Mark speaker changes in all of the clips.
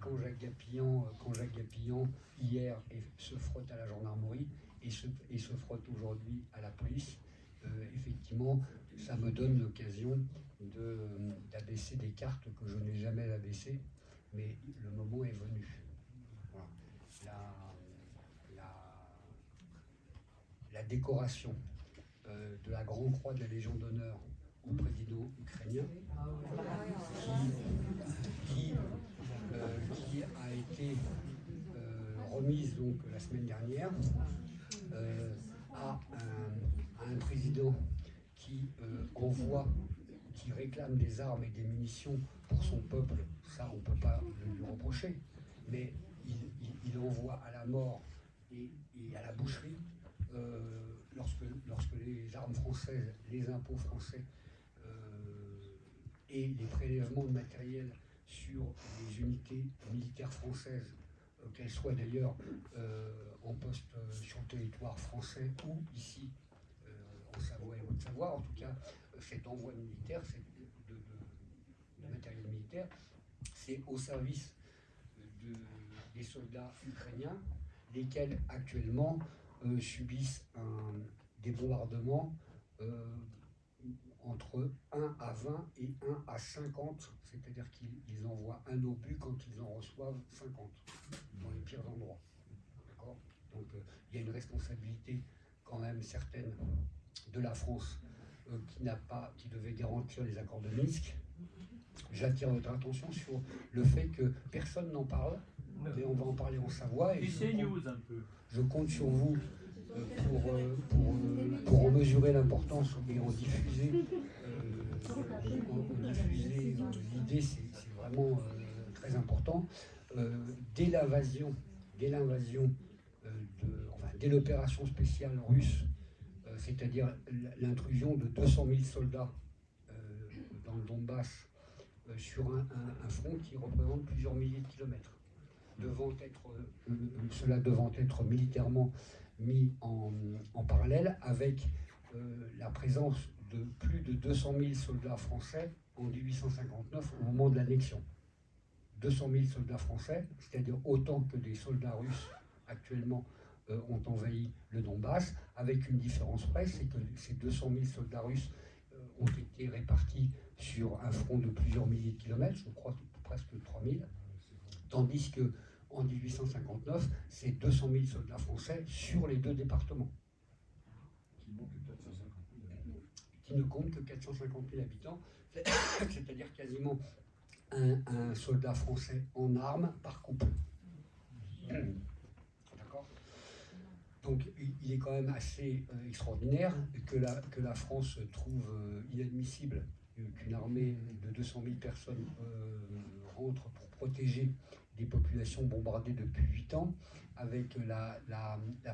Speaker 1: quand Jacques Gapillan hier se frotte à la gendarmerie et se frotte aujourd'hui à la police, effectivement, ça me donne l'occasion d'abaisser des cartes que je n'ai jamais abaissées, mais le moment est venu. Voilà. La décoration de la Grande Croix de la Légion d'honneur au président ukrainien, qui a été remise donc la semaine dernière à un président qui qui réclame des armes et des munitions pour son peuple. Ça, on ne peut pas le lui reprocher, mais il envoie à la mort et à la boucherie lorsque les armes françaises, les impôts français et les prélèvements de matériel sur les unités militaires françaises, qu'elles soient d'ailleurs en poste sur le territoire français ou ici en Savoie et Haute-Savoie, en tout cas cet envoi militaire, de matériel militaire, c'est au service des soldats ukrainiens, lesquels actuellement subissent des bombardements entre 1 à 20 et 1 à 50, c'est-à-dire qu'ils envoient un obus quand ils en reçoivent 50, dans les pires endroits. D'accord ? Donc il y a une responsabilité quand même certaine de la France qui devait garantir les accords de Minsk. J'attire votre attention sur le fait que personne n'en parle, mais on va en parler en Savoie. Et je compte sur vous pour en mesurer l'importance et en diffuser. L'idée, c'est vraiment très important. Dès l'opération spéciale russe, c'est-à-dire l'intrusion de 200 000 soldats dans le Donbass sur un front qui représente plusieurs milliers de kilomètres, cela devant être militairement mis en parallèle avec la présence de plus de 200 000 soldats français en 1859 au moment de l'annexion. 200 000 soldats français, c'est-à-dire autant que des soldats russes actuellement ont envahi le Donbass, avec une différence près, c'est que ces 200 000 soldats russes ont été répartis sur un front de plusieurs milliers de kilomètres, je crois presque 3 000, tandis qu'en 1859, c'est 200 000 soldats français sur les deux départements. Qui ne comptent que 450 000 habitants, c'est-à-dire quasiment un soldat français en armes par couple. D'accord ? Donc il est quand même assez extraordinaire que la France trouve inadmissible qu'une armée de 200 000 personnes rentre pour protéger des populations bombardées depuis 8 ans, avec la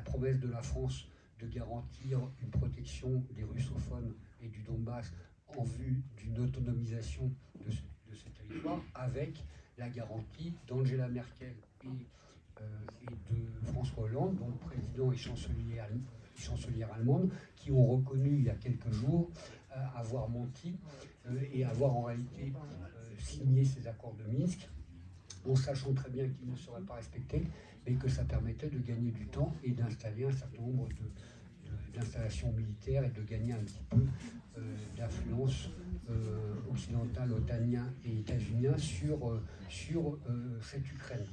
Speaker 1: promesse de la France de garantir une protection des russophones et du Donbass en vue d'une autonomisation de ce territoire, avec la garantie d'Angela Merkel et de François Hollande, donc président et chancelière allemande, qui ont reconnu il y a quelques jours avoir menti et avoir en réalité signé ces accords de Minsk, en sachant très bien qu'ils ne seraient pas respectés, mais que ça permettait de gagner du temps et d'installer un certain nombre d'installations militaires et de gagner un petit peu d'influence occidentale, otanien et états-unien sur cette Ukraine.